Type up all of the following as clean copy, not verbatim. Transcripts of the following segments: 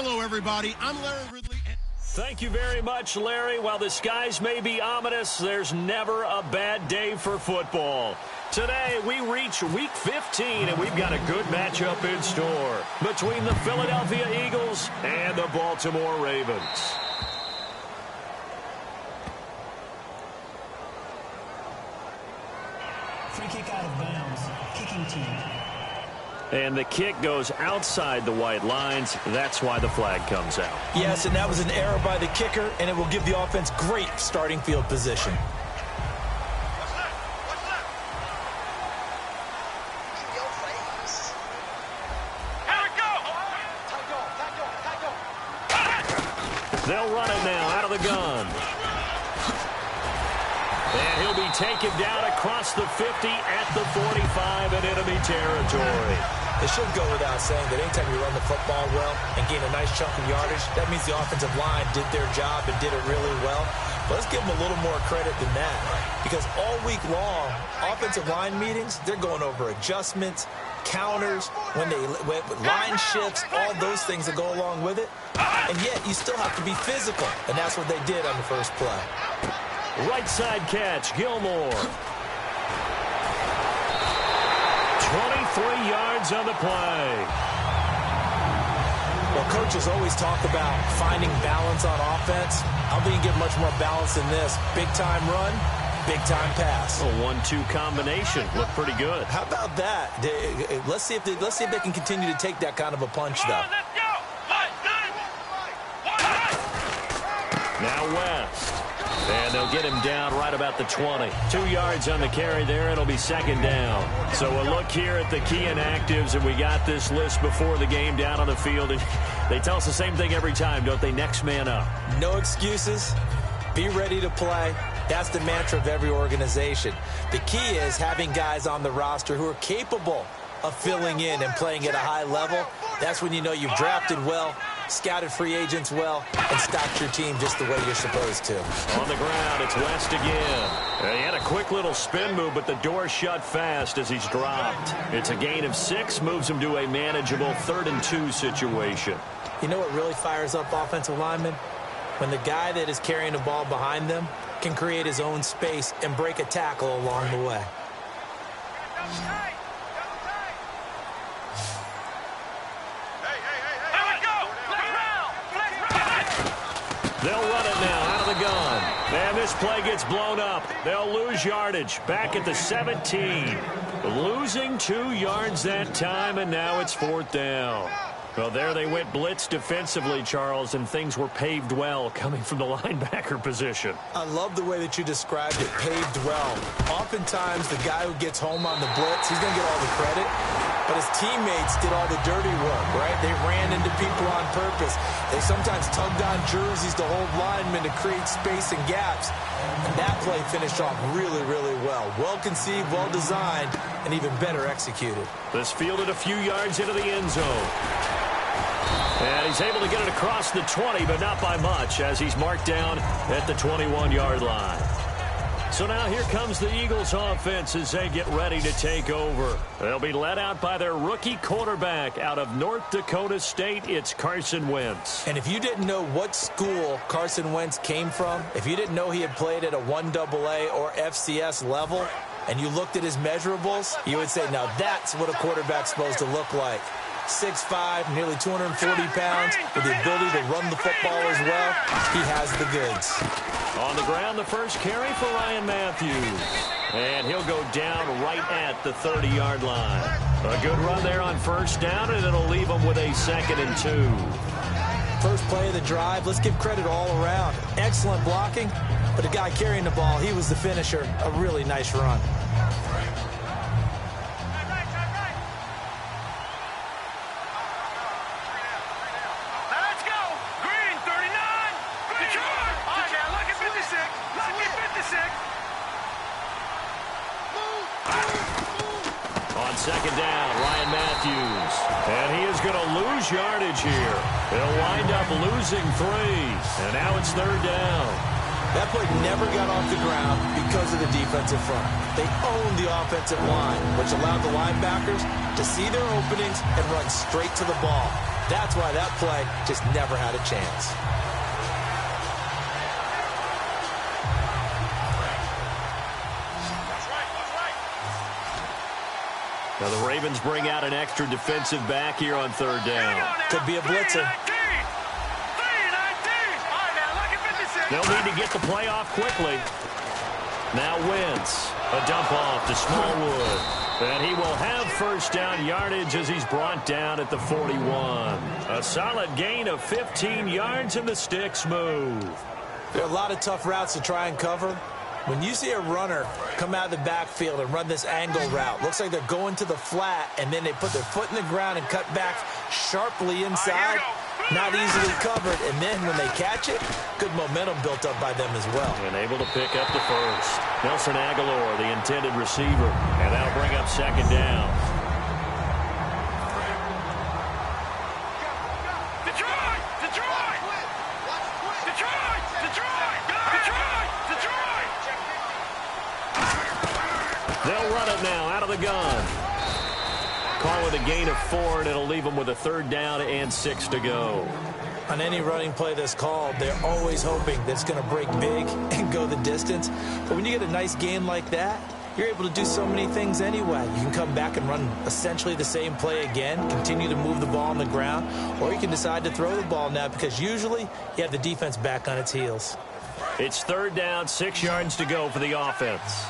Hello, everybody. I'm Larry Ridley. Thank you very much, Larry. While the skies may be ominous, there's never a bad day for football. Today, we reach Week 15, and we've got a good matchup in store between the Philadelphia Eagles and the Baltimore Ravens. Free kick out of bounds. Kicking team. And the kick goes outside the white lines. That's why the flag comes out. Yes, and that was an error by the kicker, and it will give the offense great starting field position. They'll run it now out of the gun. And he'll be taken down across the 50 at the 45 in enemy territory. It should go without saying that anytime you run the football well and gain a nice chunk of yardage, that means the offensive line did their job and did it really well. But let's give them a little more credit than that, because all week long, offensive line meetings, they're going over adjustments, counters, when line shifts, all those things that go along with it. And yet, you still have to be physical, and that's what they did on the first play. Right side catch, Gilmore. 23 yards on the play. Well, coaches always talk about finding balance on offense. I don't think you get much more balance than this. Big-time run, big-time pass. A 1-2 combination. Looked pretty good. How about that? Let's see if they can continue to take that kind of a punch, though. Now West. And they'll get him down right about the 20. 2 yards on the carry there. It'll be second down. So a look here at the key inactives, and we got this list before the game down on the field. And they tell us the same thing every time, don't they? Next man up. No excuses. Be ready to play. That's the mantra of every organization. The key is having guys on the roster who are capable of filling in and playing at a high level. That's when you know you've drafted well, scouted free agents well, and stocked your team just the way you're supposed to. On the ground, it's West again. He had a quick little spin move, but the door shut fast as he's dropped. It's a gain of 6, moves him to a manageable 3rd and 2 situation. You know what really fires up offensive linemen? When the guy that is carrying the ball behind them can create his own space and break a tackle along the way. They'll run it now out of the gun. And this play gets blown up. They'll lose yardage back at the 17. Losing 2 yards that time, and now it's 4th down. Well, there they went blitz defensively, Charles, and things were paved well coming from the linebacker position. I love the way that you described it, paved well. Oftentimes, the guy who gets home on the blitz, he's going to get all the credit. But his teammates did all the dirty work, right? They ran into people on purpose. They sometimes tugged on jerseys to hold linemen to create space and gaps. And that play finished off really, really well. Well conceived, well designed, and even better executed. This fielded a few yards into the end zone. And he's able to get it across the 20, but not by much, as he's marked down at the 21-yard line. So now here comes the Eagles offense as they get ready to take over. They'll be led out by their rookie quarterback out of North Dakota State. It's Carson Wentz. And if you didn't know what school Carson Wentz came from, if you didn't know he had played at a 1AA or FCS level, and you looked at his measurables, you would say, now that's what a quarterback's supposed to look like. 6'5", nearly 240 pounds, with the ability to run the football as well. He has the goods. On the ground, the first carry for Ryan Matthews. And he'll go down right at the 30-yard line. A good run there on first down, and it'll leave him with a 2nd and 2. First play of the drive, let's give credit all around. Excellent blocking, but the guy carrying the ball, he was the finisher. A really nice run. Second down, Ryan Matthews. And he is going to lose yardage here. They'll wind up losing 3. And now it's 3rd down. That play never got off the ground because of the defensive front. They owned the offensive line, which allowed the linebackers to see their openings and run straight to the ball. That's why that play just never had a chance. Now the Ravens bring out an extra defensive back here on third down. Could be a blitzer. They'll need to get the play off quickly. Now Wentz, a dump off to Smallwood. And he will have first down yardage as he's brought down at the 41. A solid gain of 15 yards and the sticks move. There are a lot of tough routes to try and cover. When you see a runner come out of the backfield and run this angle route, looks like they're going to the flat, and then they put their foot in the ground and cut back sharply inside. Not easily covered, and then when they catch it, good momentum built up by them as well. And able to pick up the first. Nelson Aguilar, the intended receiver, and that'll bring up second down. Detroit! Detroit! Detroit! Detroit! Detroit! They'll run it now out of the gun. Call it a gain of 4, and it'll leave them with a third down and 6 to go. On any running play that's called, they're always hoping that it's going to break big and go the distance. But when you get a nice gain like that, you're able to do so many things anyway. You can come back and run essentially the same play again, continue to move the ball on the ground, or you can decide to throw the ball now because usually you have the defense back on its heels. It's third down, 6 yards to go for the offense.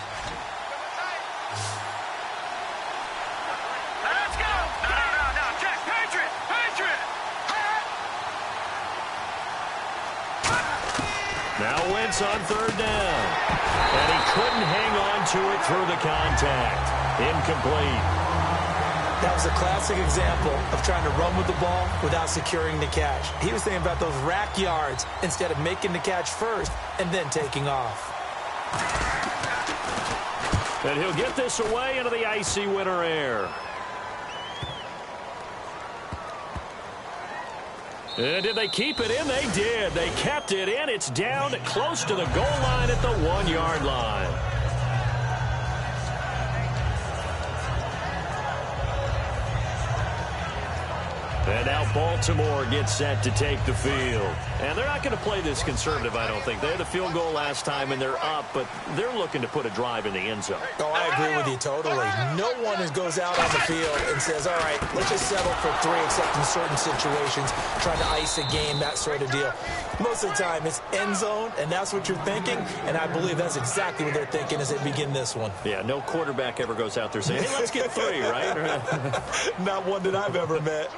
Now Wentz on third down. And he couldn't hang on to it through the contact. Incomplete. That was a classic example of trying to run with the ball without securing the catch. He was thinking about those rack yards instead of making the catch first and then taking off. And he'll get this away into the icy winter air. And did they keep it in? They did. They kept it in. It's down close to the goal line at the 1-yard line. And now Baltimore gets set to take the field. And they're not going to play this conservative, I don't think. They had a field goal last time, and they're up, but they're looking to put a drive in the end zone. Oh, I agree with you totally. No one goes out on the field and says, all right, let's just settle for 3, except in certain situations, trying to ice a game, that sort of deal. Most of the time, it's end zone, and that's what you're thinking, and I believe that's exactly what they're thinking as they begin this one. Yeah, no quarterback ever goes out there saying, hey, let's get 3, right? Not one that I've ever met.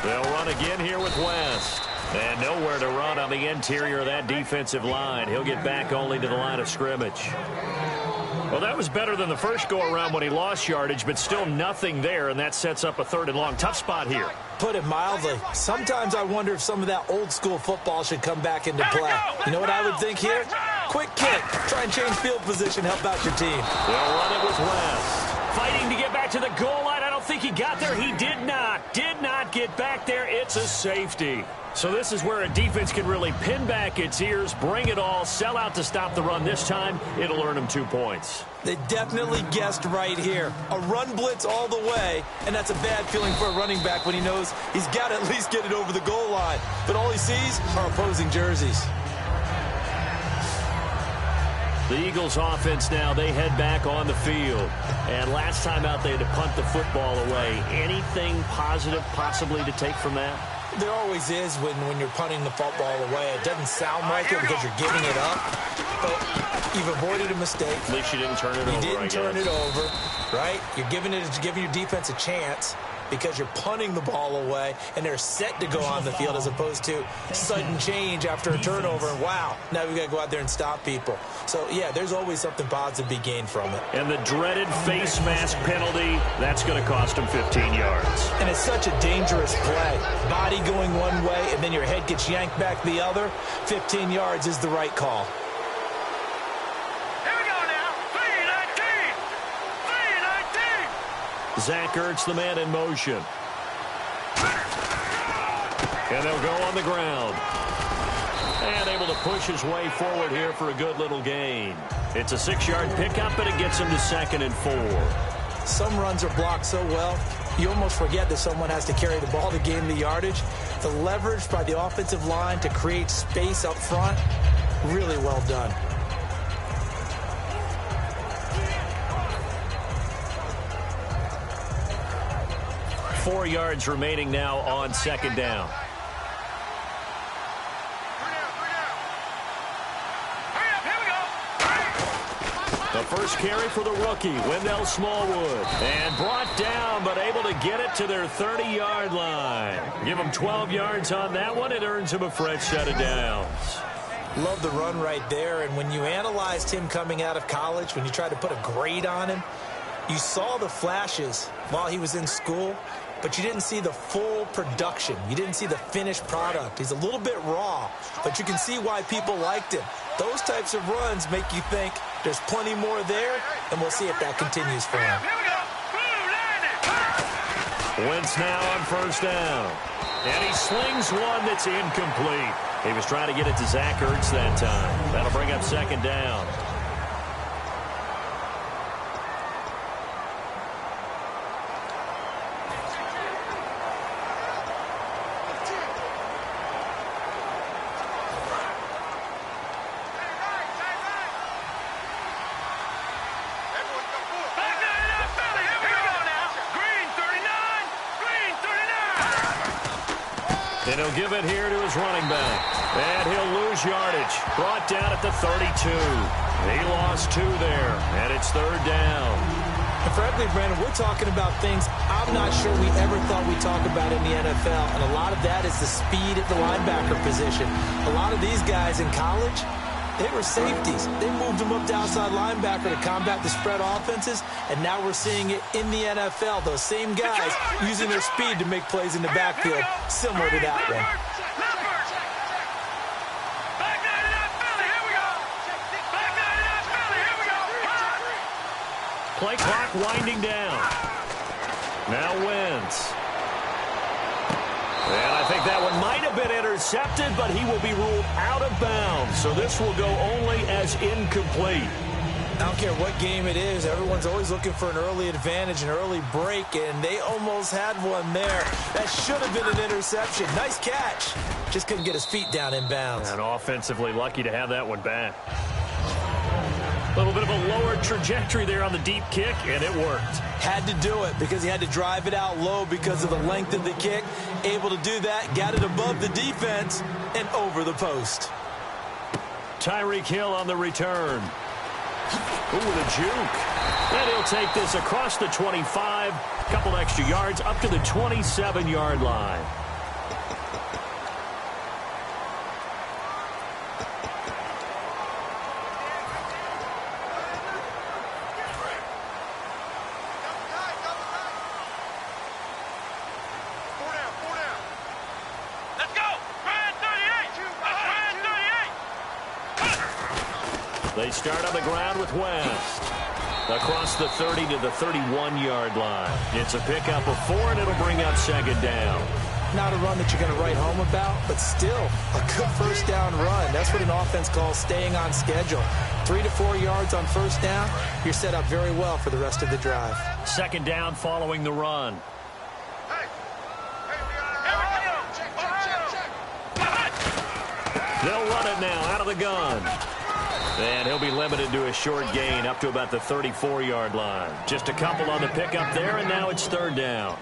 They'll run again here with West. And nowhere to run on the interior of that defensive line. He'll get back only to the line of scrimmage. Well, that was better than the first go-around when he lost yardage, but still nothing there, and that sets up a third and long. Tough spot here. Put it mildly. Sometimes I wonder if some of that old-school football should come back into play. You know what I would think here? Quick kick. Try and change field position, help out your team. They'll run it with West. Fighting to get back to the goal line. I don't think he got there. He did not get back there. It's a safety. So this is where a defense can really pin back its ears, bring it all, sell out to stop the run. This time, it'll earn them 2 points. They definitely guessed right here. A run blitz all the way, and that's a bad feeling for a running back when he knows he's got to at least get it over the goal line. But all he sees are opposing jerseys. The Eagles offense now, they head back on the field. And last time out, they had to punt the football away. Anything positive possibly to take from that? There always is when you're punting the football away. It doesn't sound like it because you're giving it up, but you've avoided a mistake. At least you didn't turn it over, You didn't turn it over, right? You're giving your defense a chance because you're punting the ball away, and they're set to go on the field as opposed to sudden change after a turnover. And wow, now we've got to go out there and stop people. So, yeah, there's always something positive to be gained from it. And the dreaded face mask penalty, that's going to cost them 15 yards. And it's such a dangerous play. Body going one way, and then your head gets yanked back the other. 15 yards is the right call. Here we go now. 3-19. Zach Ertz, the man in motion. And they'll go on the ground. And able to push his way forward here for a good little gain. It's a 6-yard pickup, and it gets him to 2nd and 4. Some runs are blocked so well, you almost forget that someone has to carry the ball to gain the yardage. The leverage by the offensive line to create space up front, really well done. Four yards remaining now on 2nd down. The first carry for the rookie, Wendell Smallwood. And brought down, but able to get it to their 30-yard line. Give him 12 yards on that one. It earns him a fresh set of downs. Love the run right there. And when you analyzed him coming out of college, when you tried to put a grade on him, you saw the flashes while he was in school, but you didn't see the full production. You didn't see the finished product. He's a little bit raw, but you can see why people liked him. Those types of runs make you think there's plenty more there, and we'll see if that continues for him. Wentz now on 1st down. And he slings one that's incomplete. He was trying to get it to Zach Ertz that time. That'll bring up 2nd down. And he'll give it here to his running back. And he'll lose yardage. Brought down at the 32. He lost 2 there. And it's 3rd down. And frankly, Brandon, we're talking about things I'm not sure we ever thought we'd talk about in the NFL. And a lot of that is the speed at the linebacker position. A lot of these guys in college, they were safeties. They moved them up to outside linebacker to combat the spread offenses, and now we're seeing it in the NFL. Those same guys using their speed to make plays in the backfield, similar to that one. Play clock winding down. Now Wentz. And I think that one might have been intercepted, but he will be ruled out of bounds. So this will go only as incomplete. I don't care what game it is. Everyone's always looking for an early advantage, an early break, and they almost had one there. That should have been an interception. Nice catch. Just couldn't get his feet down in bounds. And offensively lucky to have that one back. A little bit of a lower trajectory there on the deep kick, and it worked. Had to do it because he had to drive it out low because of the length of the kick. Able to do that, got it above the defense and over the post. Tyreek Hill on the return. Ooh, with a juke. And he'll take this across the 25. Couple extra yards up to the 27-yard line. They start on the ground with West. Across the 30 to the 31-yard line. It's a pickup of 4, and it'll bring up 2nd down. Not a run that you're going to write home about, but still a good 1st down run. That's what an offense calls staying on schedule. 3 to 4 yards on 1st down, you're set up very well for the rest of the drive. 2nd down following the run. They'll run it now out of the gun. And he'll be limited to a short gain up to about the 34-yard line. Just a couple on the pickup there, and now it's 3rd down.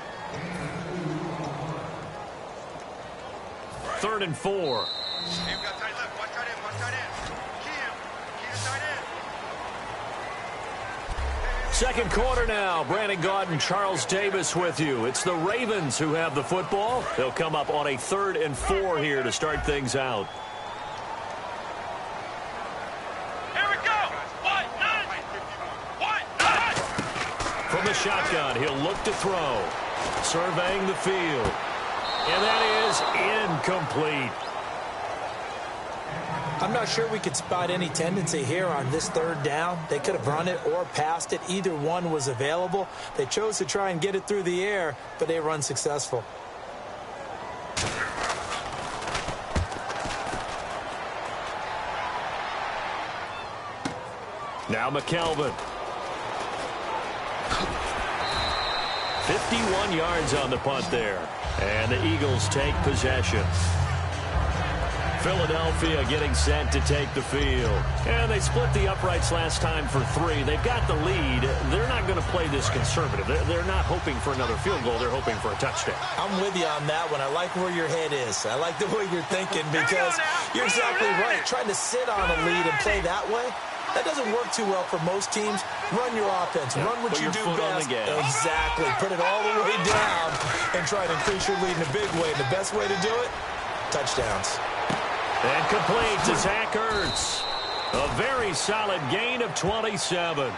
3rd and 4. Second quarter now. Brandon Gaudin and Charles Davis with you. It's the Ravens who have the football. They'll come up on a 3rd and 4 here to start things out. From the shotgun, he'll look to throw. Surveying the field. And that is incomplete. I'm not sure we could spot any tendency here on this 3rd down. They could have run it or passed it. Either one was available. They chose to try and get it through the air, but they were unsuccessful. Now McKelvin. 51 yards on the punt there. And the Eagles take possession. Philadelphia getting set to take the field. And they split the uprights last time for 3. They've got the lead. They're not going to play this conservative. They're not hoping for another field goal. They're hoping for a touchdown. I'm with you on that one. I like where your head is. I like the way you're thinking because you're exactly right. Trying to sit on a lead and play that way, that doesn't work too well for most teams. Run your offense. Run what you do best. Exactly. Put it all the way down and try to increase your lead in a big way. And the best way to do it, touchdowns. And complete to Zach Ertz. A very solid gain of 27.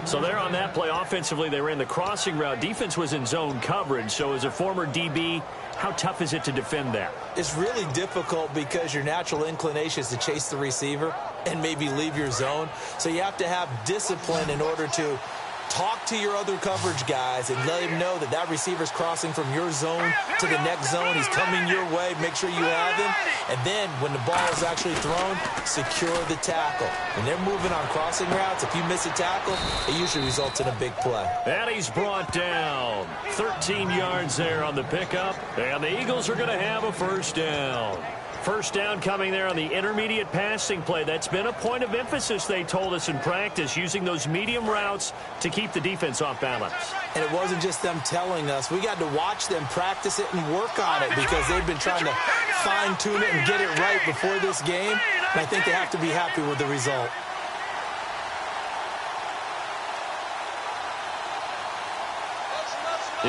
So there on that play, offensively, they ran the crossing route. Defense was in zone coverage. So as a former DB, how tough is it to defend that? It's really difficult because your natural inclination is to chase the receiver and maybe leave your zone. So you have to have discipline in order to talk to your other coverage guys and let him know that that receiver's crossing from your zone to the next zone. He's coming your way. Make sure you have him. And then when the ball is actually thrown, secure the tackle. When they're moving on crossing routes, if you miss a tackle, it usually results in a big play. And he's brought down. 13 yards there on the pickup. And the Eagles are going to have a first down. First down coming there on the intermediate passing play. That's been a point of emphasis, they told us in practice, using those medium routes to keep the defense off balance. And it wasn't just them telling us. We got to watch them practice it and work on it because they've been trying to fine-tune it and get it right before this game. And I think they have to be happy with the result.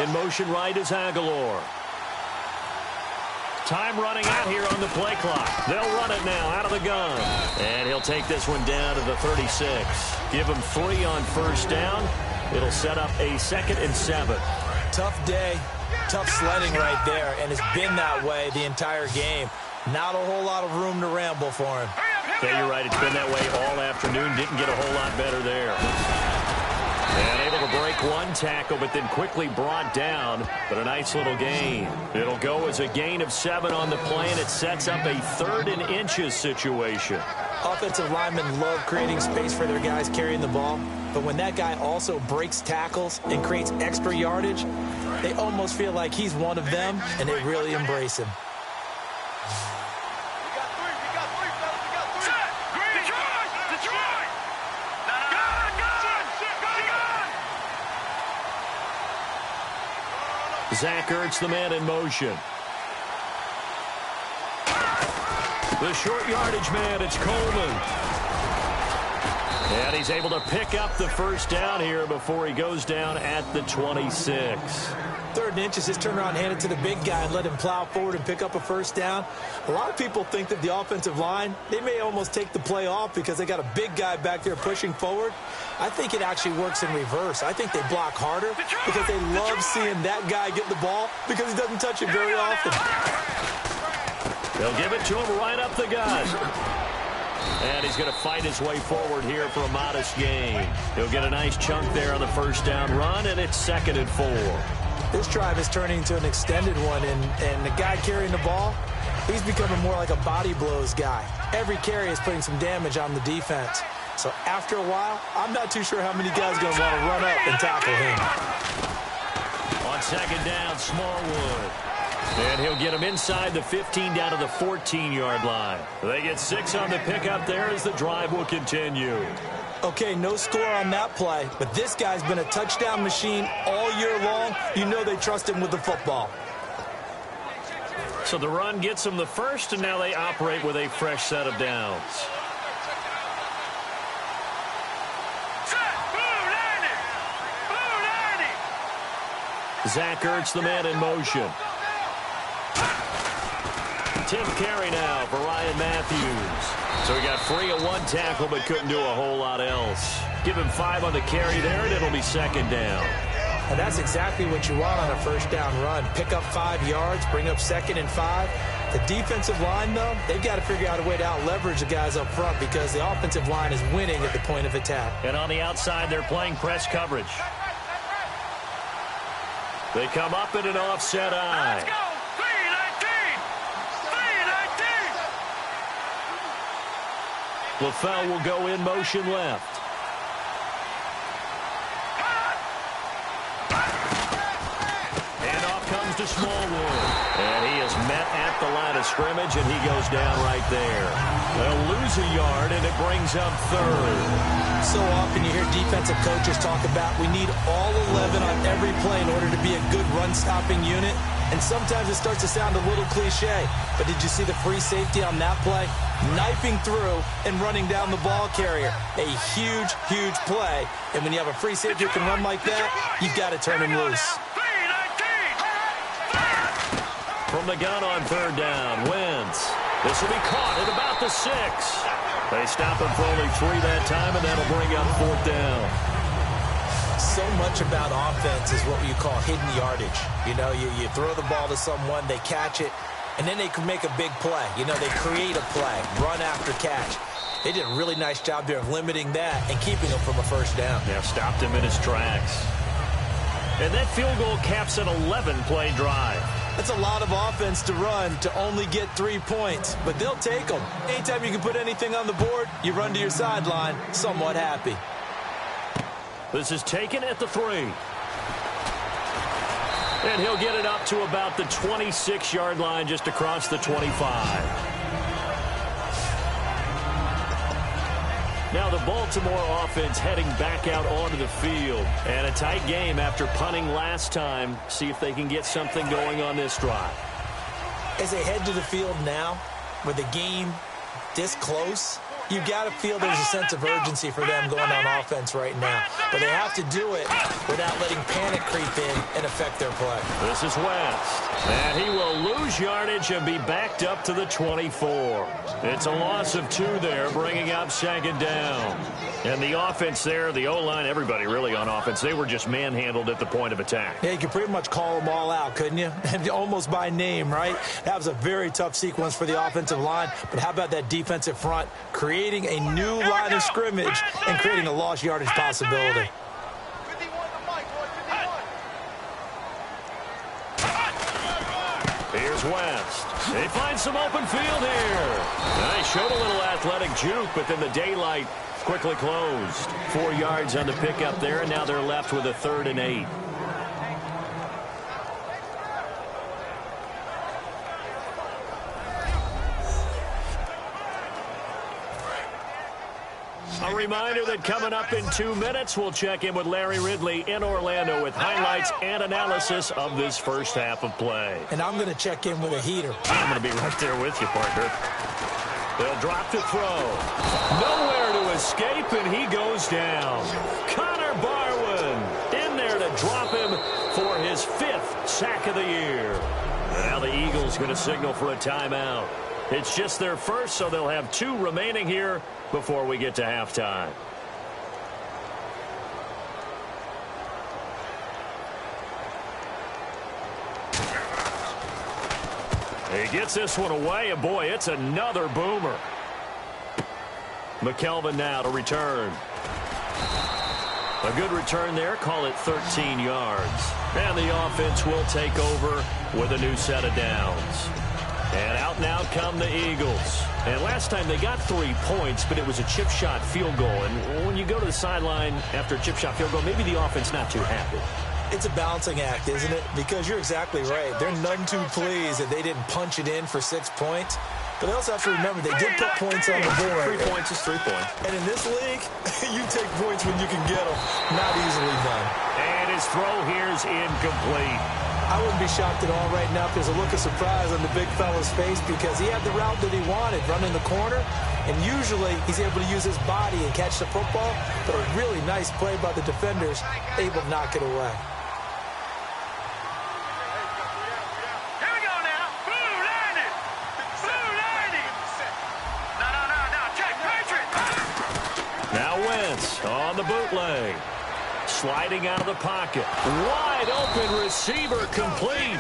In motion right is Aguilar. Time running out here on the play clock. They'll run it now out of the gun. And he'll take this one down to the 36. Give him 3 on first down. It'll set up a 2nd and 7. Tough day, tough sledding right there, and it's been that way the entire game. Not a whole lot of room to ramble for him. Yeah, you're right. It's been that way all afternoon. Didn't get a whole lot better there. And able to break one tackle, but then quickly brought down. But a nice little gain. It'll go as a gain of 7 on the play, and it sets up a 3rd and inches situation. Offensive linemen love creating space for their guys carrying the ball. But when that guy also breaks tackles and creates extra yardage, they almost feel like he's one of them, and they really embrace him. Zach Ertz, the man in motion. The short yardage man, it's Coleman. And he's able to pick up the first down here before he goes down at the 26. 3rd and inches, just turn around, hand it to the big guy and let him plow forward and pick up a first down. A lot of people think that the offensive line, they may almost take the play off because they got a big guy back there pushing forward. I think it actually works in reverse. I think they block harder because they love seeing that guy get the ball because he doesn't touch it very often. They'll give it to him right up the gut. And he's going to fight his way forward here for a modest gain. He'll get a nice chunk there on the first down run, and it's 2nd and 4. This drive is turning into an extended one, and the guy carrying the ball, he's becoming more like a body blows guy. Every carry is putting some damage on the defense. So after a while, I'm not too sure how many guys are going to want to run up and tackle him. On 2nd down, Smallwood. And he'll get him inside the 15 down to the 14-yard line. They get 6 on the pickup there as the drive will continue. Okay, no score on that play, but this guy's been a touchdown machine all year long. You know they trust him with the football. So the run gets them the first, and now they operate with a fresh set of downs. Zach Ertz, the man in motion. 10th carry now for Ryan Matthews. So he got free of one tackle but couldn't do a whole lot else. Give him 5 on the carry there, and it'll be 2nd down. And that's exactly what you want on a first down run. Pick up 5 yards, bring up 2nd and 5. The defensive line, though, they've got to figure out a way to out-leverage the guys up front because the offensive line is winning at the point of attack. And on the outside, they're playing press coverage. They come up in an offset eye. Let's go! 3-19! 3-19! LaFell will go in motion left. And off comes to Smallwood. And he is met at the line of scrimmage, and he goes down right there. They'll lose a yard, and it brings up third. So often you hear defensive coaches talk about we need all 11 on every play in order to be a good run-stopping unit. And sometimes it starts to sound a little cliche. But did you see the free safety on that play? Knifing through and running down the ball carrier. A huge, huge play. And when you have a free safety who can run like that, you've got to turn him loose. From the gun on third down, Wentz. This will be caught at about the 6. They stop him for only 3 that time, and that'll bring up fourth down. So much about offense is what you call hidden yardage. You know, you throw the ball to someone, they catch it, and then they can make a big play. You know, they create a play, run after catch. They did a really nice job there of limiting that and keeping him from a first down. Yeah, stopped him in his tracks. And that field goal caps an 11-play drive. That's a lot of offense to run to only get 3 points, but they'll take them. Anytime you can put anything on the board, you run to your sideline somewhat happy. This is taken at the 3. And he'll get it up to about the 26-yard line, just across the 25. Now the Baltimore offense heading back out onto the field. And a tight game after punting last time. See if they can get something going on this drive. As they head to the field now, with the game this close, you've got to feel there's a sense of urgency for them going on offense right now. But they have to do it without letting panic creep in and affect their play. This is West. And he will lose yardage and be backed up to the 24. It's a loss of 2 there, bringing up second down. And the offense there, the O-line, everybody really on offense, they were just manhandled at the point of attack. Yeah, you could pretty much call them all out, couldn't you? Almost by name, right? That was a very tough sequence for the offensive line. But how about that defensive front creating a new line of scrimmage and creating a lost yardage possibility? Here's West. They find some open field here. They showed a little athletic juke, but then the daylight quickly closed. 4 yards on the pickup there, and now they're left with a 3rd and 8. A reminder that coming up in 2 minutes, we'll check in with Larry Ridley in Orlando with highlights and analysis of this first half of play. And I'm going to check in with a heater. I'm going to be right there with you, partner. They'll drop to throw. Nowhere to escape, and he goes down. Connor Barwin in there to drop him for his 5th sack of the year. And now the Eagles going to signal for a timeout. It's just their first, so they'll have 2 remaining here before we get to halftime. He gets this one away, and boy, it's another boomer. McKelvin now to return. A good return there, call it 13 yards. And the offense will take over with a new set of downs. And out now come the Eagles. And last time they got 3 points, but it was a chip shot field goal. And when you go to the sideline after a chip shot field goal, maybe the offense not too happy. It's a balancing act, isn't it? Because you're exactly right. They're none too pleased that they didn't punch it in for 6 points. But they also have to remember they did put points on the board. 3 points is 3 points. And in this league, you take points when you can get them. Not easily done. And his throw here is incomplete. I wouldn't be shocked at all right now if there's a look of surprise on the big fella's face because he had the route that he wanted, running the corner, and usually he's able to use his body and catch the football, but a really nice play by the defenders, able to knock it away. Here we go now. Blue landed. Blue landed. No. Check, Patriot. Now Wentz on the bootleg. Sliding out of the pocket. Wide open receiver complete.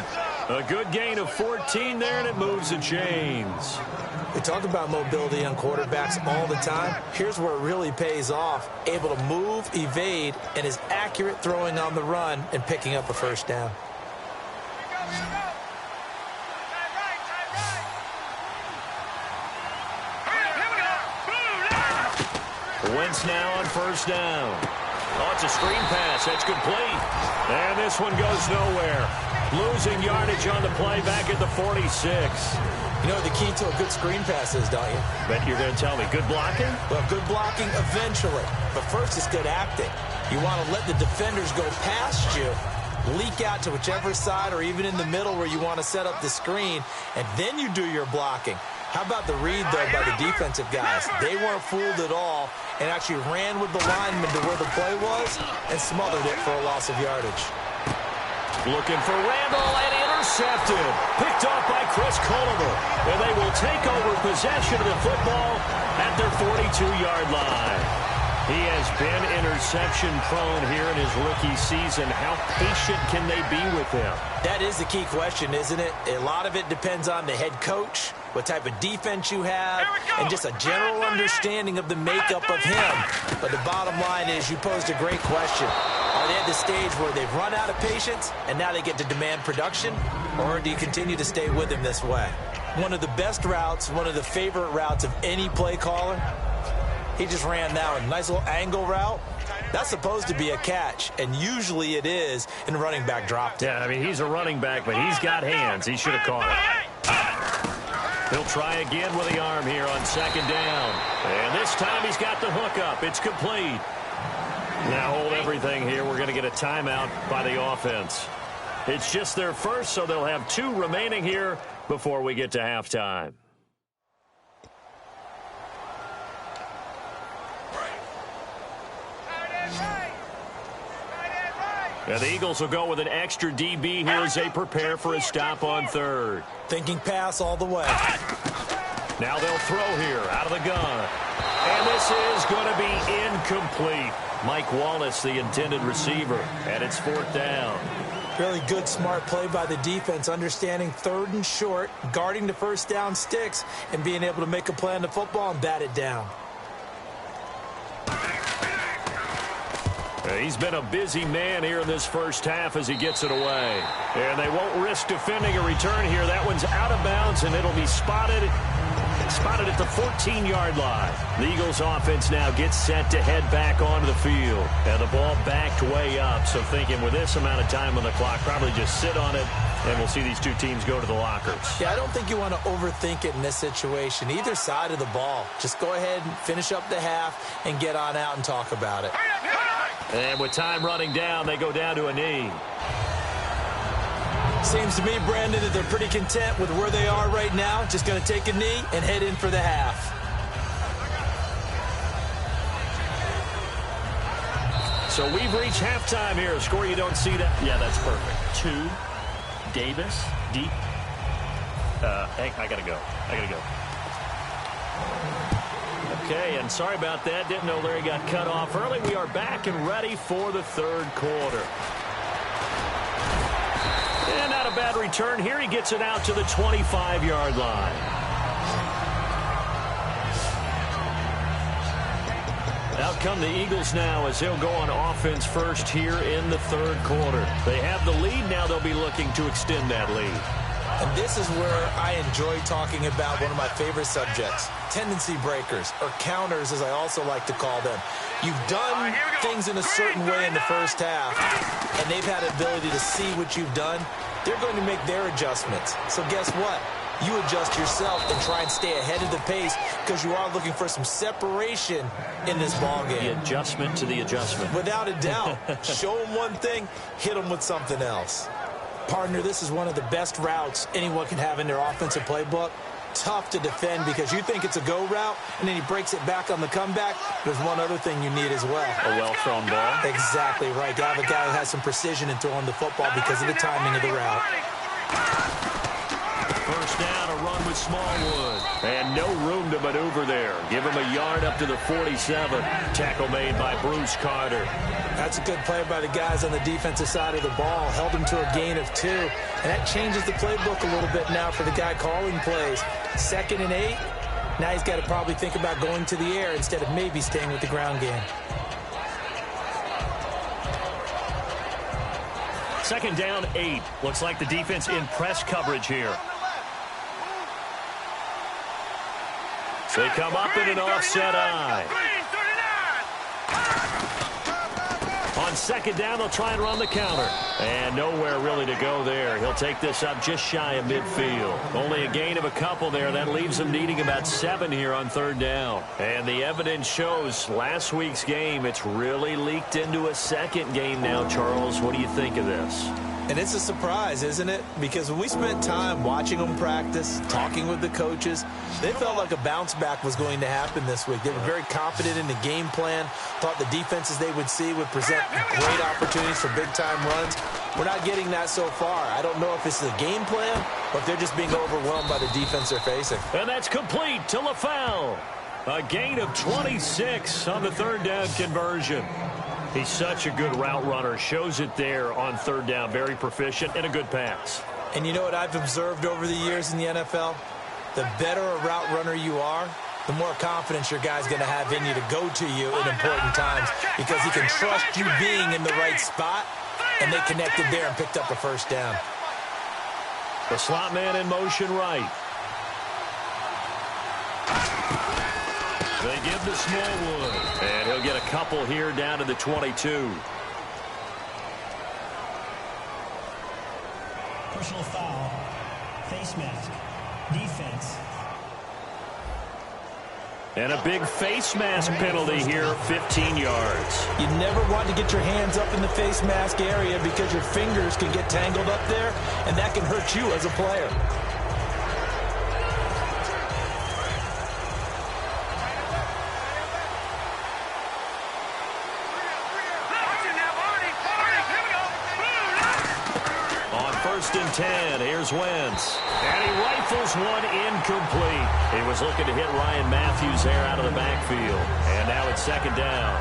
A good gain of 14 there, and it moves the chains. We talk about mobility on quarterbacks all the time. Here's where it really pays off. Able to move, evade, and is accurate throwing on the run and picking up a first down. Wentz now on first down. Oh, it's a screen pass. That's complete. And this one goes nowhere. Losing yardage on the play back at the 46. You know what the key to a good screen pass is, don't you? Bet you're going to tell me. Good blocking? Well, good blocking eventually. But first, it's good acting. You want to let the defenders go past you, leak out to whichever side or even in the middle where you want to set up the screen, and then you do your blocking. How about the read, though, by the defensive guys? They weren't fooled at all and actually ran with the lineman to where the play was and smothered it for a loss of yardage. Looking for Randall and intercepted. Picked off by Chris Culliver. And they will take over possession of the football at their 42-yard line. He has been interception-prone here in his rookie season. How patient can they be with him? That is the key question, isn't it? A lot of it depends on the head coach, what type of defense you have, and just a general understanding of the makeup of him. But the bottom line is you posed a great question. Are they at the stage where they've run out of patience and now they get to demand production? Or do you continue to stay with him this way? One of the best routes, one of the favorite routes of any play caller, he just ran that one. Nice little angle route. That's supposed to be a catch, and usually it is in running back drop. Yeah, I mean, he's a running back, but he's got hands. He should have caught it. He'll try again with the arm here on second down. And this time he's got the hook up. It's complete. Now hold everything here. We're going to get a timeout by the offense. It's just their first, so they'll have 2 remaining here before we get to halftime. And the Eagles will go with an extra DB here as they prepare for a stop on third. Thinking pass all the way. Now they'll throw here out of the gun. And this is going to be incomplete. Mike Wallace, the intended receiver, and it's 4th down. Really good, smart play by the defense, understanding third and short, guarding the first down sticks, and being able to make a play on the football and bat it down. He's been a busy man here in this first half as he gets it away. And they won't risk defending a return here. That one's out of bounds, and it'll be spotted at the 14-yard line. The Eagles offense now gets set to head back onto the field. And the ball backed way up, so thinking with this amount of time on the clock, probably just sit on it, and we'll see these 2 teams go to the lockers. Yeah, I don't think you want to overthink it in this situation. Either side of the ball. Just go ahead and finish up the half and get on out and talk about it. And with time running down, they go down to a knee. Seems to me, Brandon, that they're pretty content with where they are right now. Just going to take a knee and head in for the half. So we've reached halftime here. A score you don't see that. Yeah, that's perfect. 2, Davis, deep. Hey, I got to go. Okay, and sorry about that. Didn't know Larry got cut off early. We are back and ready for the third quarter. And not a bad return here. He gets it out to the 25-yard line. Out come the Eagles now as they'll go on offense first here in the third quarter. They have the lead. Now they'll be looking to extend that lead. And this is where I enjoy talking about one of my favorite subjects, tendency breakers, or counters as I also like to call them. You've done things in a certain way in the first half, and they've had the ability to see what you've done. They're going to make their adjustments. So guess what? You adjust yourself and try and stay ahead of the pace because you are looking for some separation in this ball game. The adjustment to the adjustment. Without a doubt. Show them one thing, hit them with something else. Partner, this is one of the best routes anyone can have in their offensive playbook. Tough to defend because you think it's a go route, and then he breaks it back on the comeback. There's one other thing you need as well. A well-thrown ball. Exactly right. You have a guy who has some precision in throwing the football because of the timing of the route. First down, a run with Smallwood. And no room to maneuver there. Give him a yard up to the 47. Tackle made by Bruce Carter. That's a good play by the guys on the defensive side of the ball. Held him to a gain of 2. And that changes the playbook a little bit now for the guy calling plays. 2nd and 8. Now he's got to probably think about going to the air instead of maybe staying with the ground game. 2nd down, 8. Looks like the defense in press coverage here. They come up in an offset eye. on second down, they'll try and run the counter. And nowhere really to go there. He'll take this up just shy of midfield. Only a gain of a couple there. That leaves him needing about 7 here on third down. And the evidence shows last week's game, it's really leaked into a second game now, Charles. What do you think of this? And it's a surprise, isn't it? Because when we spent time watching them practice, talking with the coaches, they felt like a bounce back was going to happen this week. They were very confident in the game plan, thought the defenses they would see would present great opportunities for big-time runs. We're not getting that so far. I don't know if it's the game plan or if they're just being overwhelmed by the defense they're facing. And that's complete to LaFell. A gain of 26 on the third down conversion. He's such a good route runner. Shows it there on third down. Very proficient and a good pass. And you know what I've observed over the years in the NFL? The better a route runner you are, the more confidence your guy's going to have in you to go to you in important times because he can trust you being in the right spot, and they connected there and picked up a first down. The slot man in motion right. They give to Smallwood. And he'll get a couple here down to the 22. Personal foul. Face mask. Defense. And a big face mask penalty here, 15 yards. You never want to get your hands up in the face mask area because your fingers can get tangled up there, and that can hurt you as a player. And 10. Here's Wentz. And he rifles one incomplete. He was looking to hit Ryan Matthews there out of the backfield. And now it's second down.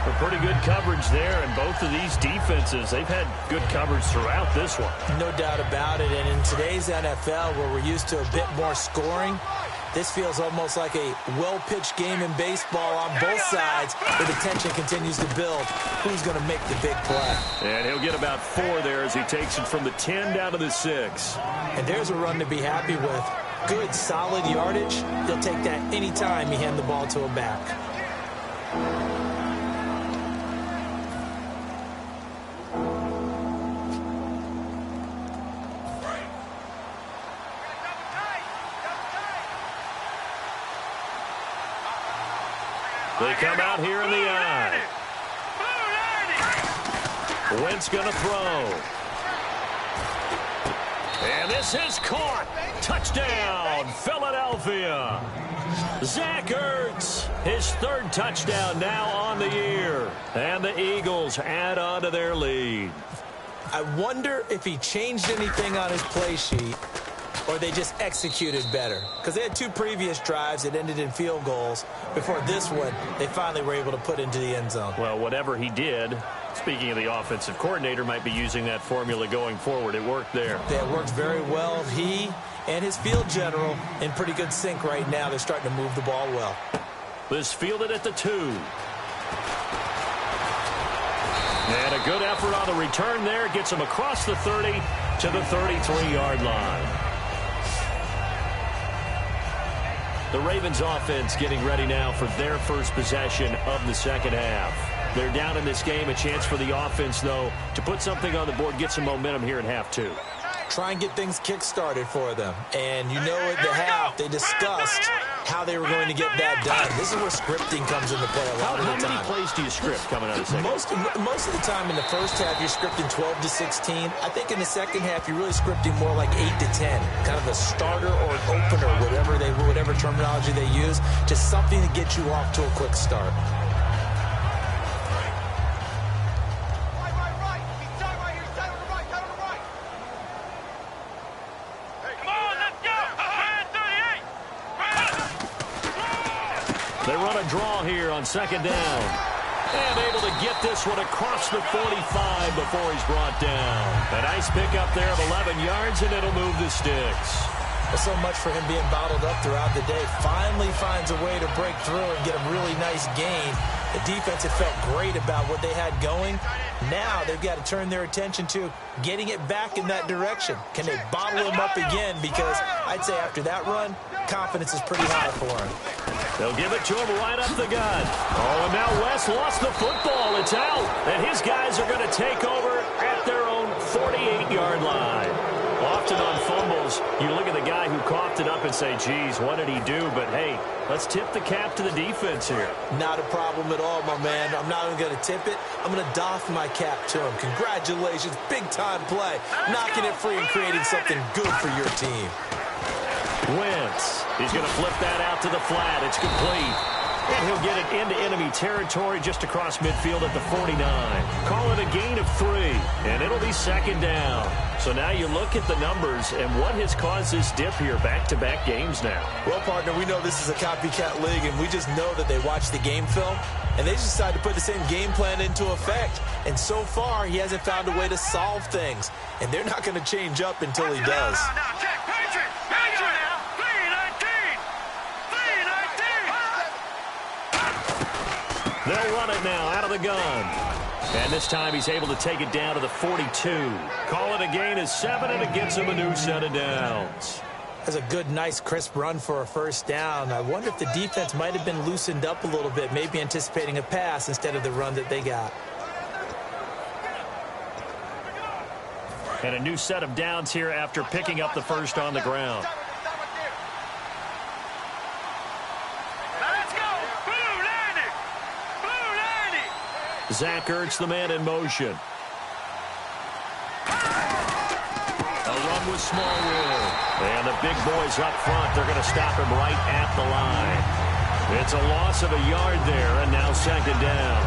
A pretty good coverage there, and both of these defenses, they've had good coverage throughout this one. No doubt about it. And in today's NFL, where we're used to a bit more scoring, this feels almost like a well-pitched game in baseball on both sides where the tension continues to build. Who's going to make the big play? And he'll get about 4 there as he takes it from the 10 down to the 6. And there's a run to be happy with. Good, solid yardage. They'll take that any time you hand the ball to a back. They come out here in the eye. Wentz going to throw. And this is caught. Touchdown, Philadelphia. Zach Ertz, his 3rd touchdown now on the year. And the Eagles add on to their lead. I wonder if he changed anything on his play sheet or they just executed better. Because they had 2 previous drives that ended in field goals. Before this one, they finally were able to put into the end zone. Well, whatever he did, speaking of the offensive coordinator, might be using that formula going forward. It worked there. It worked very well. He and his field general in pretty good sync right now. They're starting to move the ball well. This fielded at the 2. And a good effort on the return there. Gets him across the 30 to the 33-yard line. The Ravens offense getting ready now for their first possession of the second half. They're down in this game. A chance for the offense, though, to put something on the board, get some momentum here in half 2. Try and get things kick-started for them. And you know at the half, they discussed how they were going to get that done. This is where scripting comes into play a lot of the time. How many plays do you script coming out of the second? Most of the time in the first half, you're scripting 12 to 16. I think in the second half, you're really scripting more like 8 to 10. Kind of a starter or an opener, whatever terminology they use. Just something to get you off to a quick start. They run a draw here on second down. And able to get this one across the 45 before he's brought down. A nice pickup there of 11 yards, and it'll move the sticks. So much for him being bottled up throughout the day. Finally finds a way to break through and get a really nice gain. The defense had felt great about what they had going. Now they've got to turn their attention to getting it back in that direction. Can they bottle him up again? Because I'd say after that run, confidence is pretty high for him. They'll give it to him right up the gut. Oh, and now West lost the football. It's out. And his guys are going to take over at their own 48-yard line. Often on fumbles, you look at the guy who coughed it up and say, geez, what did he do? But, hey, let's tip the cap to the defense here. Not a problem at all, my man. I'm not even going to tip it. I'm going to doff my cap to him. Congratulations. Big-time play. Knocking it free and creating something good for your team. Wentz. He's going to flip that out to the flat. It's complete. And he'll get it into enemy territory just across midfield at the 49. Call it a gain of 3, and it'll be second down. So now you look at the numbers and what has caused this dip here, back-to-back games now. Well, partner, we know this is a copycat league, and we just know that they watch the game film, and they just decided to put the same game plan into effect. And so far, he hasn't found a way to solve things, and they're not going to change up until he does. They'll run it now out of the gun. And this time he's able to take it down to the 42. Call it a gain of 7, and it gets him a new set of downs. That's a good, nice, crisp run for a first down. I wonder if the defense might have been loosened up a little bit, maybe anticipating a pass instead of the run that they got. And a new set of downs here after picking up the first on the ground. Zach Ertz, the man in motion. A run with Smallwood. And the big boys up front, they're going to stop him right at the line. It's a loss of a yard there, and now second down.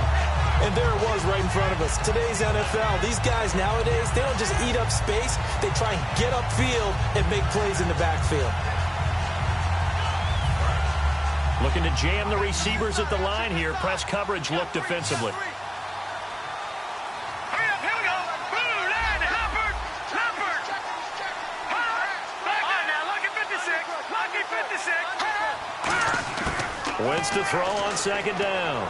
And there it was right in front of us. Today's NFL, these guys nowadays, they don't just eat up space. They try and get upfield and make plays in the backfield. Looking to jam the receivers at the line here. Press coverage look defensively. Wentz to throw on second down.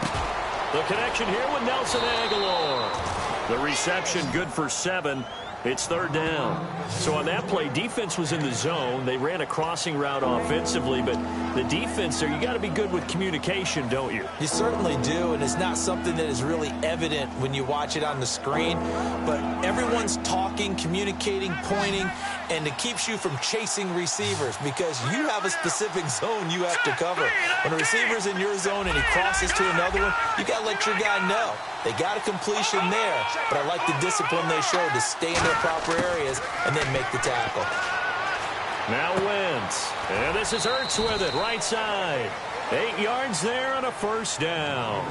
The connection here with Nelson Aguilar. The reception good for 7. It's third down. So on that play, defense was in the zone. They ran a crossing route offensively, but the defense there, you got to be good with communication, don't you? You certainly do, and it's not something that is really evident when you watch it on the screen, but everyone's talking, communicating, pointing, and it keeps you from chasing receivers because you have a specific zone you have to cover. When a receiver's in your zone and he crosses to another one, you got to let your guy know. They got a completion there, but I like the discipline they showed to stay in their proper areas and then make the tackle. Now Wentz. And this is Ertz with it, right side. 8 yards there and a first down.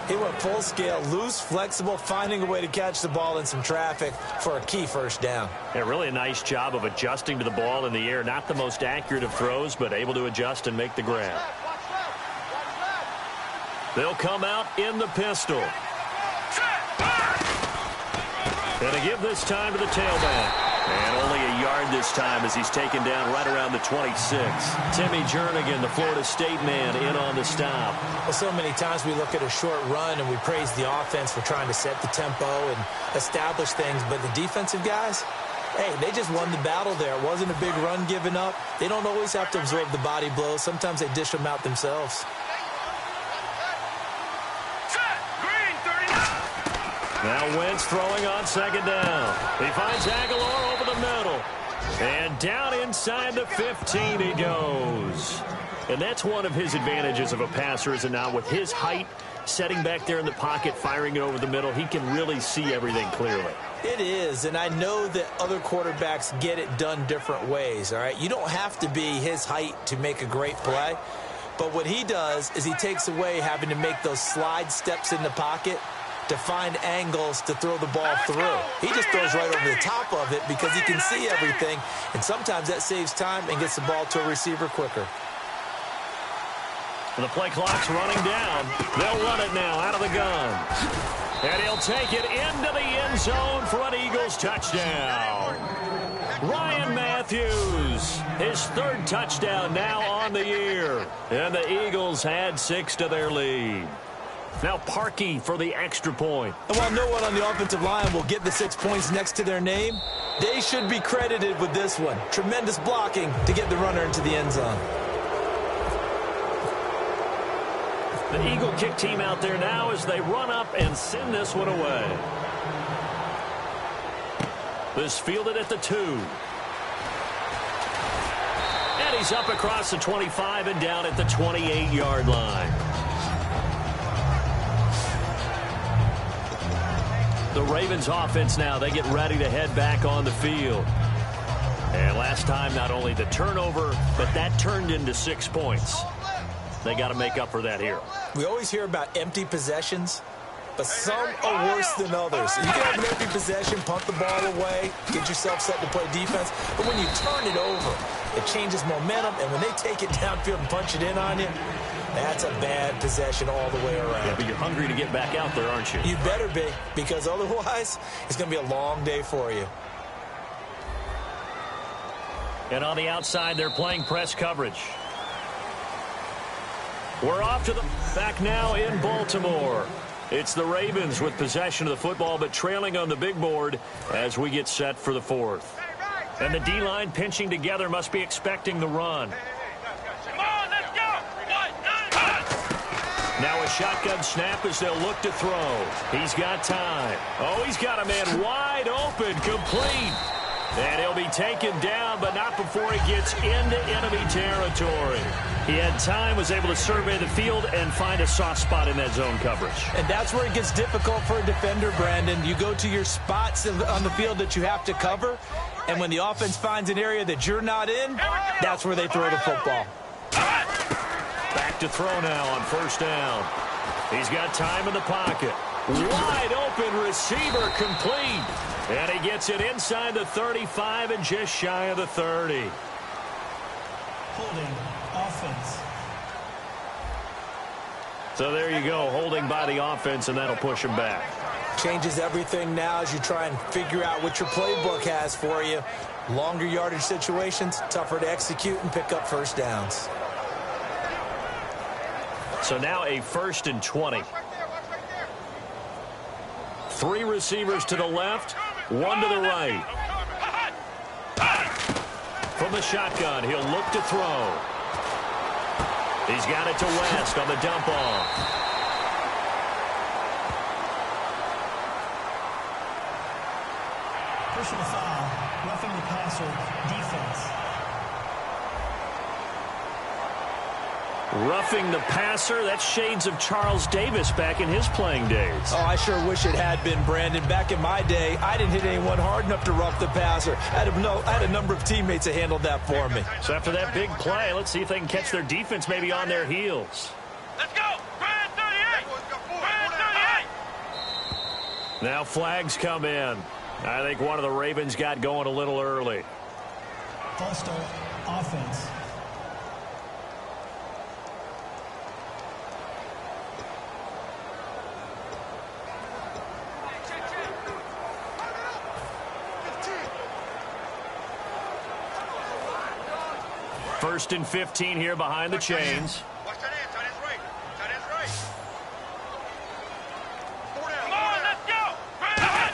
He went full scale, loose, flexible, finding a way to catch the ball in some traffic for a key first down. Yeah, really a nice job of adjusting to the ball in the air. Not the most accurate of throws, but able to adjust and make the grab. They'll come out in the pistol. And to give this time to the tailback. And only a yard this time as he's taken down right around the 26. Timmy Jernigan, the Florida State man, in on the stop. Well, so many times we look at a short run and we praise the offense for trying to set the tempo and establish things. But the defensive guys, hey, they just won the battle there. It wasn't a big run given up. They don't always have to absorb the body blows. Sometimes they dish them out themselves. Now Wentz throwing on second down. He finds Aguilar over the middle. And down inside the 15 he goes. And that's one of his advantages of a passer, is it not? With his height, setting back there in the pocket, firing it over the middle, he can really see everything clearly. It is, and I know that other quarterbacks get it done different ways, all right? You don't have to be his height to make a great play. But what he does is he takes away having to make those slide steps in the pocket to find angles to throw the ball through. He just throws right over the top of it because he can see everything, and sometimes that saves time and gets the ball to a receiver quicker. The play clock's running down. They'll run it now out of the gun. And he'll take it into the end zone for an Eagles touchdown. Ryan Mathews Matthews, his third touchdown now on the year. And the Eagles add 6 to their lead. Now Parkey for the extra point. And while no one on the offensive line will get the 6 points next to their name, they should be credited with this one. Tremendous blocking to get the runner into the end zone. The Eagle kick team out there now as they run up and send this one away. This fielded at the 2. And he's up across the 25 and down at the 28-yard line. The Ravens offense now, they get ready to head back on the field. And last time, not only the turnover, but that turned into 6 points. They got to make up for that here. We always hear about empty possessions, but some are worse than others. You can have an empty possession, punt the ball away, get yourself set to play defense, but when you turn it over, it changes momentum, and when they take it downfield and punch it in on you, that's a bad possession all the way around. Yeah, but you're hungry to get back out there, aren't you? You better be, because otherwise, it's going to be a long day for you. And on the outside, they're playing press coverage. We're off to the back now in Baltimore. It's the Ravens with possession of the football, but trailing on the big board as we get set for the 4th. And the D-line pinching together must be expecting the run. Come on, let's go. Now a shotgun snap as they'll look to throw. He's got time. Oh, he's got a man wide open, complete. And he'll be taken down, but not before he gets into enemy territory. He had time, was able to survey the field and find a soft spot in that zone coverage. And that's where it gets difficult for a defender, Brandon. You go to your spots on the field that you have to cover, and when the offense finds an area that you're not in, that's where they throw the football. Back to throw now on first down. He's got time in the pocket. Wide open receiver, complete. And he gets it inside the 35 and just shy of the 30. Holding offense. So there you go, holding by the offense, and that'll push him back. Changes everything now as you try and figure out what your playbook has for you. Longer yardage situations, tougher to execute and pick up first downs. So now a 1st and 20. 3 receivers to the left, 1 to the right. From the shotgun, he'll look to throw. He's got it to West on the dump off. Personal foul, roughing the passer, defense. Roughing the passer, that's shades of Charles Davis back in his playing days. Oh, I sure wish it had been, Brandon. Back in my day, I didn't hit anyone hard enough to rough the passer. I had a number of teammates that handled that for me. So after that big play, let's see if they can catch their defense maybe on their heels. Let's go. Brand 38. Brand 38. Now flags come in. I think one of the Ravens got going a little early. False start, offense. First and 15 here behind the chains. Watch that end. Tight end's right. Tight end's right. 4 down. Come on, let's go. Brand.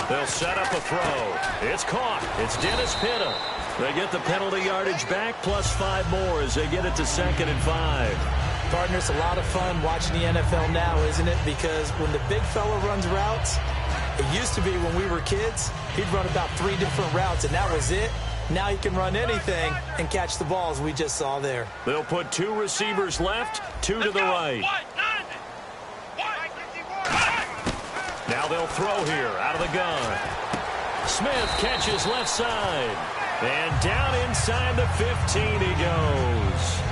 They'll set up a throw. It's caught. It's Dennis Pitta. They get the penalty yardage back, plus 5 more as they get it to 2nd and 5. Partner, it's a lot of fun watching the NFL now, isn't it? Because when the big fella runs routes, it used to be when we were kids, he'd run about 3 different routes, and that was it. Now he can run anything and catch the balls we just saw there. They'll put 2 receivers left, 2 to the right. Now they'll throw here out of the gun. Smith catches left side. And down inside the 15 he goes.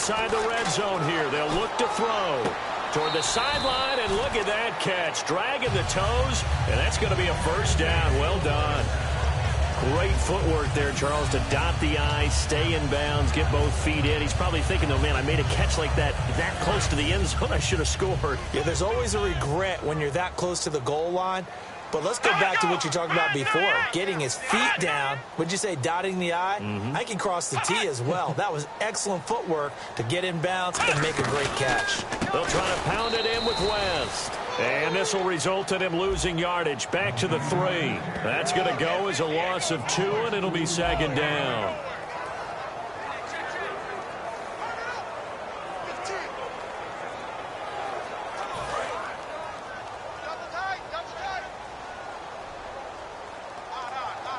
inside the red zone here. They'll look to throw toward the sideline, and look at that catch. Dragging the toes, and that's going to be a first down. Well done. Great footwork there, Charles, to dot the I, stay in bounds, get both feet in. He's probably thinking, oh, man, I made a catch like that close to the end zone. I should have scored. Yeah, there's always a regret when you're that close to the goal line. But let's go back to what you talked about before, getting his feet down. Would you say dotting the I? I can cross the T as well. That was excellent footwork to get in bounds and make a great catch. They'll try to pound it in with West. And this will result in him losing yardage. Back to the 3. That's going to go as a loss of 2, and it'll be second down.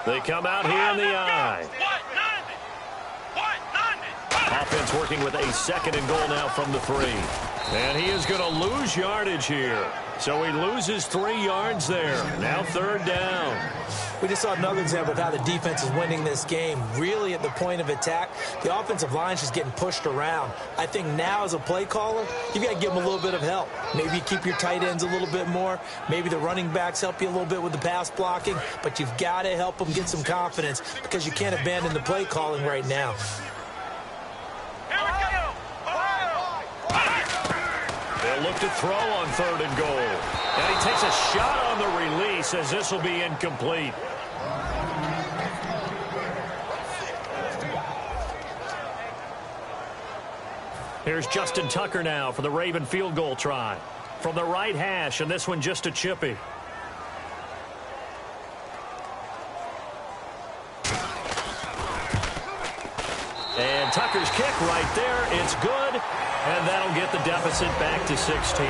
They come out here in the I. Offense working with a second and goal now from the 3. And he is going to lose yardage here. So he loses 3 yards there. Now third down. We just saw another example of how the defense is winning this game. Really at the point of attack, the offensive line is just getting pushed around. I think now as a play caller, you've got to give them a little bit of help. Maybe you keep your tight ends a little bit more. Maybe the running backs help you a little bit with the pass blocking. But you've got to help them get some confidence because you can't abandon the play calling right now. They'll look to throw on third and goal. And he takes a shot on the release as this will be incomplete. Here's Justin Tucker now for the Raven field goal try. From the right hash, and this one just a chippy. And Tucker's kick right there. It's good, and that'll get the deficit back to 16.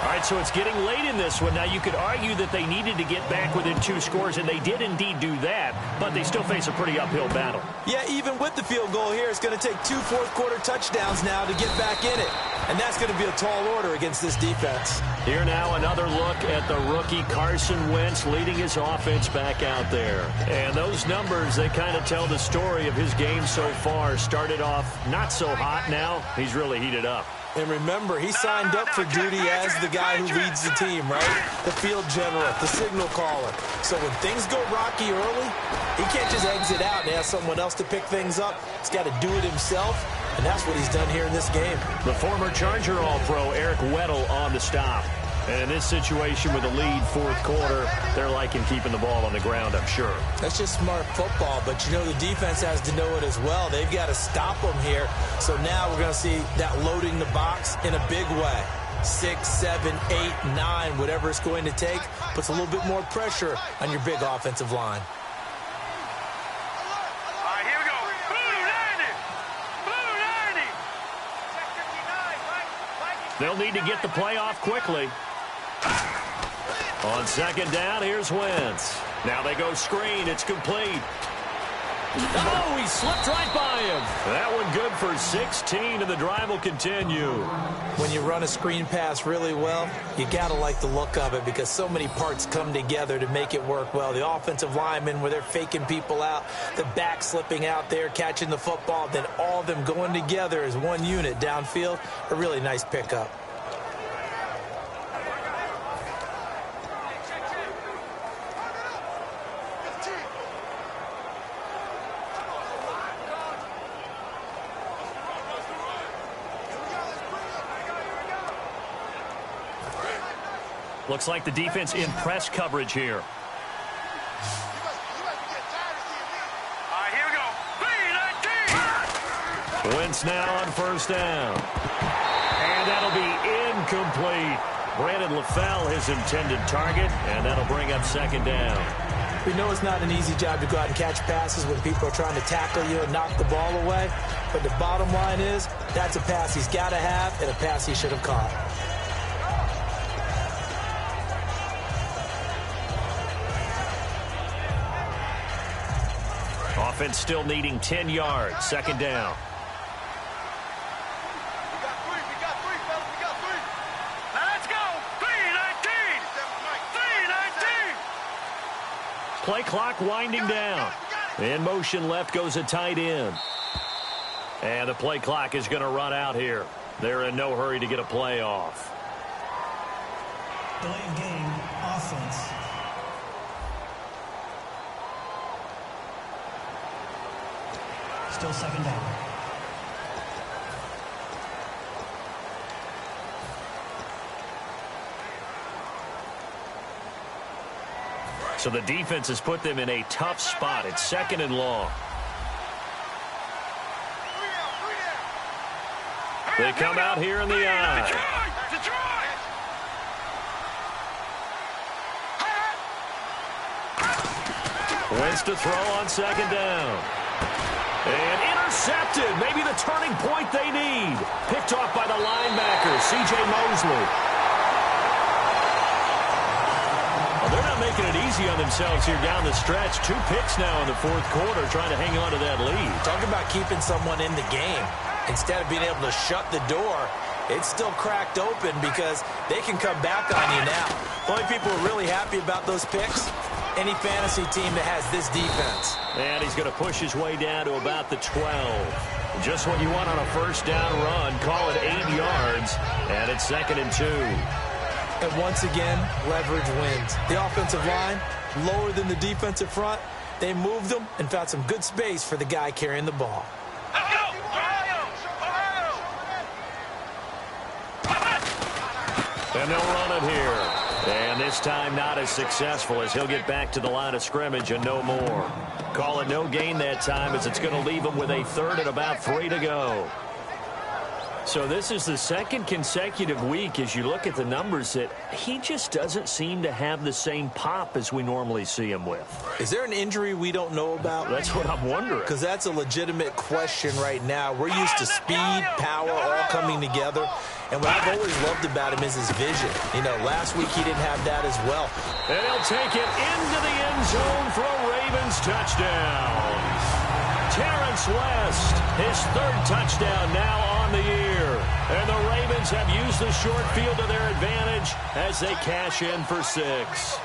All right, so it's getting late in this one. Now, you could argue that they needed to get back within 2 scores, and they did indeed do that, but they still face a pretty uphill battle. Yeah, even with the field goal here, it's going to take 2 fourth-quarter touchdowns now to get back in it. And that's going to be a tall order against this defense. Here now another look at the rookie Carson Wentz leading his offense back out there. And those numbers, they kind of tell the story of his game so far. Started off not so hot. Now he's really heated up. And remember, he signed up for duty as the guy who leads the team, right? The field general, the signal caller. So when things go rocky early, he can't just exit out and ask someone else to pick things up. He's got to do it himself, and that's what he's done here in this game. The former Charger All-Pro Eric Weddle on the stop. And in this situation with a lead fourth quarter, they're liking keeping the ball on the ground, I'm sure. That's just smart football, but you know the defense has to know it as well. They've got to stop them here. So now we're going to see that loading the box in a big way. 6, 7, 8, 9, whatever it's going to take, puts a little bit more pressure on your big offensive line. All right, here we go. Blue 90. Blue 90. Check 59. They'll need to get the play off quickly. On second down, here's Wentz. Now they go screen. It's complete. Oh, he slipped right by him. That one good for 16, and the drive will continue. When you run a screen pass really well, you got to like the look of it because so many parts come together to make it work well. The offensive linemen, where they're faking people out, the back slipping out there, catching the football, then all of them going together as one unit downfield. A really nice pickup. Looks like the defense in press coverage here. All right, here we go. Blue 19. Wentz now on first down. And that'll be incomplete. Brandon LaFell, his intended target, and that'll bring up second down. We know it's not an easy job to go out and catch passes when people are trying to tackle you and knock the ball away. But the bottom line is, that's a pass he's got to have and a pass he should have caught. Offense still needing 10 yards. Second down. We got three, fellas. We got three. Now let's go. 3-19. 3-19. Play clock winding down. In motion left goes a tight end. And the play clock is going to run out here. They're in no hurry to get a play off. Delay of game, offense. Still second down. So the defense has put them in a tough spot. It's second and long. They come out here in the eye. Wins to throw on second down. And intercepted. Maybe the turning point they need. Picked off by the linebacker, C.J. Mosley. Well, they're not making it easy on themselves here down the stretch. 2 picks now in the fourth quarter trying to hang on to that lead. Talk about keeping someone in the game. Instead of being able to shut the door, it's still cracked open because they can come back on you now. The only people who are really happy about those picks, any fantasy team that has this defense. And he's going to push his way down to about the 12. Just what you want on a first down run. Call it 8 yards, and it's second and 2. And once again, leverage wins. The offensive line, lower than the defensive front. They moved them and found some good space for the guy carrying the ball. And they'll run it here. And this time not as successful as he'll get back to the line of scrimmage and no more. Call it no gain that time as it's going to leave him with a third and about 3 to go. So this is the second consecutive week as you look at the numbers that he just doesn't seem to have the same pop as we normally see him with. Is there an injury we don't know about? That's what I'm wondering. Because that's a legitimate question right now. We're used to speed, power, all coming together. And what I've always loved about him is his vision. You know, last week he didn't have that as well. And he'll take it into the end zone for a Ravens touchdown. Terrence West, his 3rd touchdown now on the year. And the Ravens have used the short field to their advantage as they cash in for 6.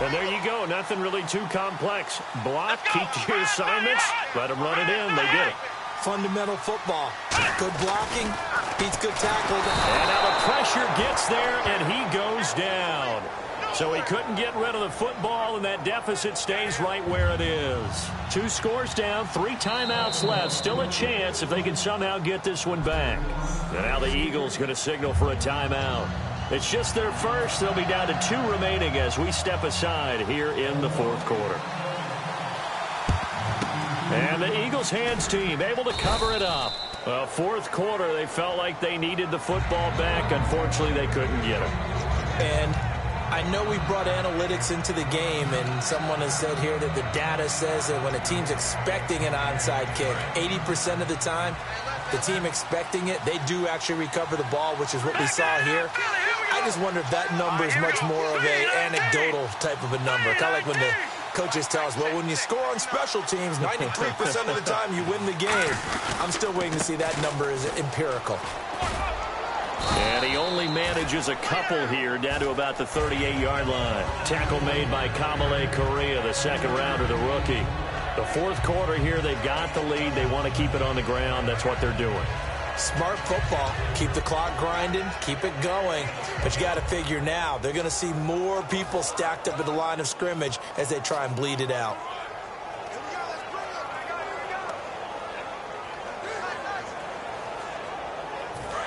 And there you go. Nothing really too complex. Block, keep to your assignments, let them run it in. They did it. Fundamental football. Good blocking, beats good tackling. And now the pressure gets there, and he goes down. So he couldn't get rid of the football, and that deficit stays right where it is. 2 scores down, 3 timeouts left. Still a chance if they can somehow get this one back. And now the Eagles going to signal for a timeout. It's just their first. They'll be down to 2 remaining as we step aside here in the fourth quarter. And the Eagles hands team able to cover it up. Fourth quarter, they felt like they needed the football back. Unfortunately, they couldn't get it. And I know we brought analytics into the game, and someone has said here that the data says that when a team's expecting an onside kick, 80% of the time, the team expecting it, they do actually recover the ball, which is what we saw here. I just wonder if that number is much more of an anecdotal type of a number. Kind of like when the coaches tell us, well, when you score on special teams, 93% of the time you win the game. I'm still waiting to see that number is empirical. And he only manages a couple here down to about the 38-yard line. Tackle made by Kamale Correa, the second rounder, the rookie. The fourth quarter here, they've got the lead. They want to keep it on the ground. That's what they're doing. Smart football. Keep the clock grinding. Keep it going. But you got to figure now, they're going to see more people stacked up at the line of scrimmage as they try and bleed it out.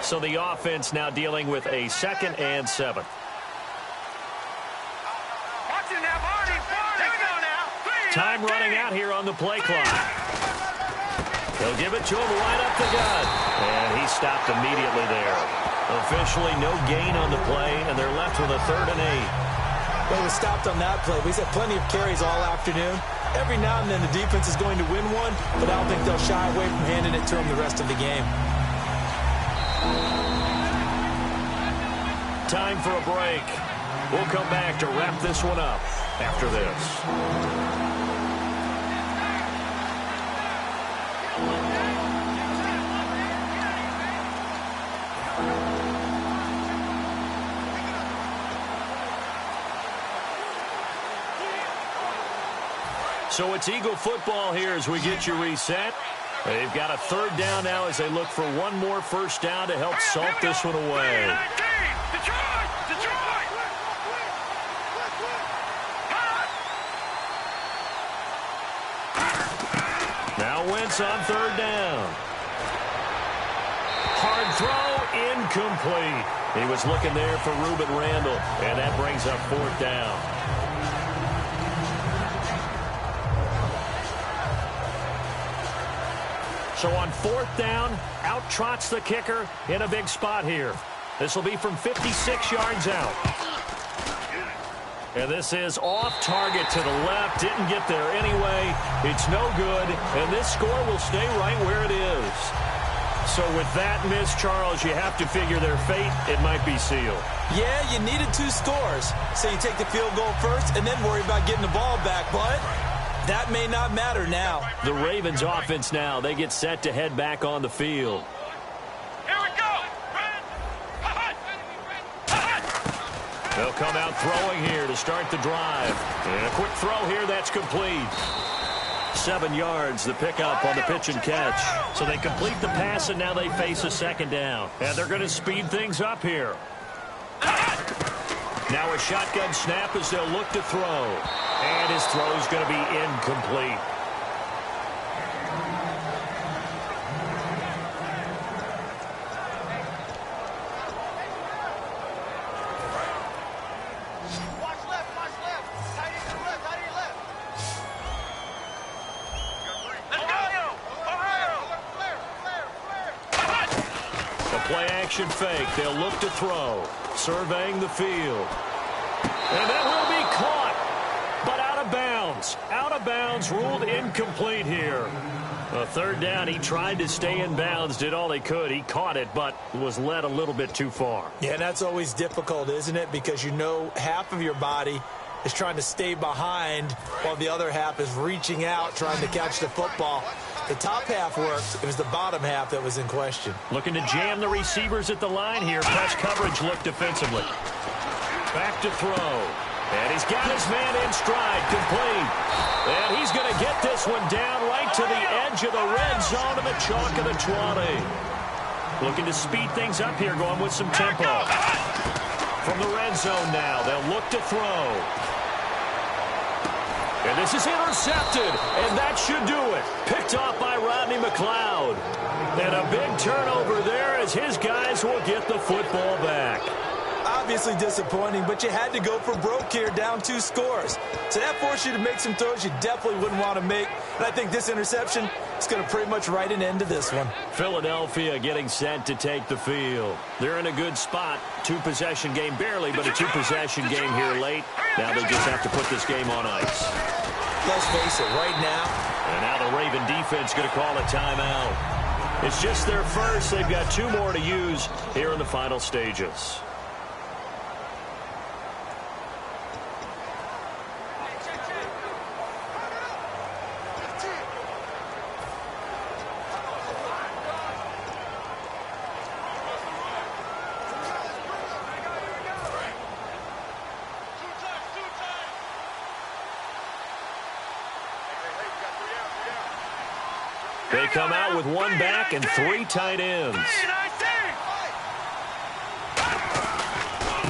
So the offense now dealing with a 2nd and 7. Time running out here on the play clock. They'll give it to him right up the gut. And he stopped immediately there. Officially no gain on the play, and they're left with a 3rd and 8. Well, he was stopped on that play. We've had plenty of carries all afternoon. Every now and then the defense is going to win one, but I don't think they'll shy away from handing it to him the rest of the game. Time for a break. We'll come back to wrap this one up after this. So it's Eagle football here as we get you reset. They've got a third down now as they look for one more first down to help salt this one away. Now Wentz on third down. Hard throw, incomplete. He was looking there for Reuben Randall, and that brings up fourth down. So on fourth down, out trots the kicker in a big spot here. This will be from 56 yards out. And this is off target to the left. Didn't get there anyway. It's no good. And this score will stay right where it is. So with that miss, Charles, you have to figure their fate. It might be sealed. Yeah, you needed 2 scores. So you take the field goal first and then worry about getting the ball back. But that may not matter now. The Ravens offense now. They get set to head back on the field. Here we go. They'll come out throwing here to start the drive. And a quick throw here that's complete. 7 yards, the pickup on the pitch and catch. So they complete the pass, and now they face a second down. And they're going to speed things up here. Now a shotgun snap as they'll look to throw. And his throw is going to be incomplete. Watch left, watch left. Tight end to the left, tight end left. Let's go. Ohio. Flare. The play action fake. They'll look to throw. Surveying the field. And that will be caught. But out of bounds. Out of bounds, ruled incomplete here. A third down, he tried to stay in bounds, did all he could. He caught it, but was led a little bit too far. Yeah, that's always difficult, isn't it? Because you know half of your body is trying to stay behind while the other half is reaching out, trying to catch the football. The top half worked. It was the bottom half that was in question. Looking to jam the receivers at the line here. Press coverage look defensively. Back to throw. And he's got his man in stride, complete. And he's going to get this one down right to the edge of the red zone of the chalk of the 20. Looking to speed things up here, going with some tempo. From the red zone now, they'll look to throw. And this is intercepted, and that should do it. Picked off by Rodney McLeod. And a big turnover there as his guys will get the football back. Obviously disappointing, but you had to go for broke here, down 2 scores. So that forced you to make some throws you definitely wouldn't want to make. And I think this interception is going to pretty much write an end to this one. Philadelphia getting set to take the field. They're in a good spot. 2-possession game, barely, but a 2-possession game here late. Now they just have to put this game on ice. Let's face it, right now. And now the Raven defense going to call a timeout. It's just their first. They've got 2 more to use here in the final stages. They come out with 1 back and 3 tight ends.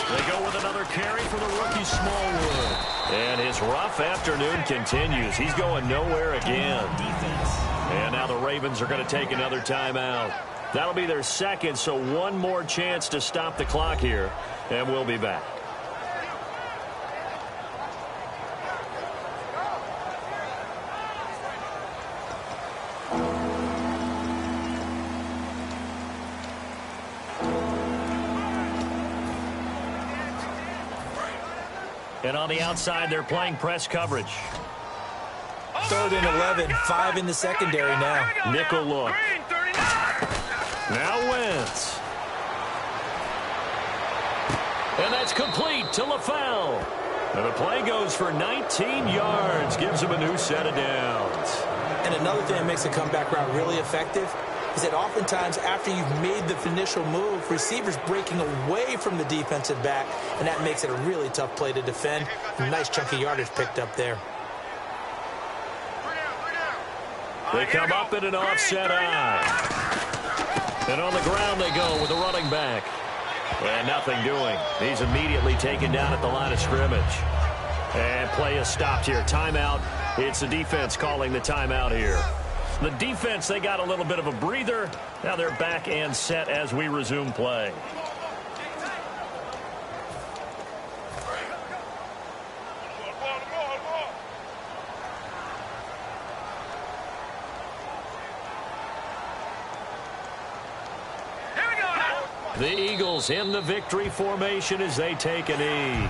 They go with another carry for the rookie Smallwood. And his rough afternoon continues. He's going nowhere again. And now the Ravens are going to take another timeout. That'll be their second, so 1 more chance to stop the clock here. And we'll be back. And on the outside, they're playing press coverage. 3rd and 11, 5 in the secondary now. Nickel look. Now Wentz. And that's complete to LaFell. And the play goes for 19 yards. Gives him a new set of downs. And another thing that makes a comeback route really effective is that oftentimes after you've made the initial move, receivers breaking away from the defensive back, and that makes it a really tough play to defend. A nice chunk of yardage picked up there. They come up in an offset eye. And on the ground they go with the running back. And nothing doing. He's immediately taken down at the line of scrimmage. And play is stopped here. Timeout. It's the defense calling the timeout here. The defense, they got a little bit of a breather. Now they're back and set as we resume play. The Eagles in the victory formation as they take a knee.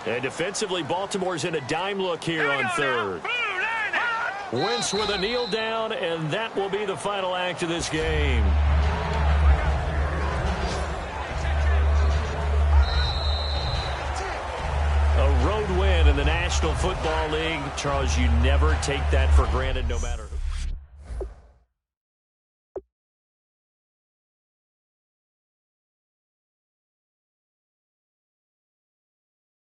And defensively, Baltimore's in a dime look here on third. Wentz with a kneel down, and that will be the final act of this game. A road win in the National Football League. Charles, you never take that for granted no matter who.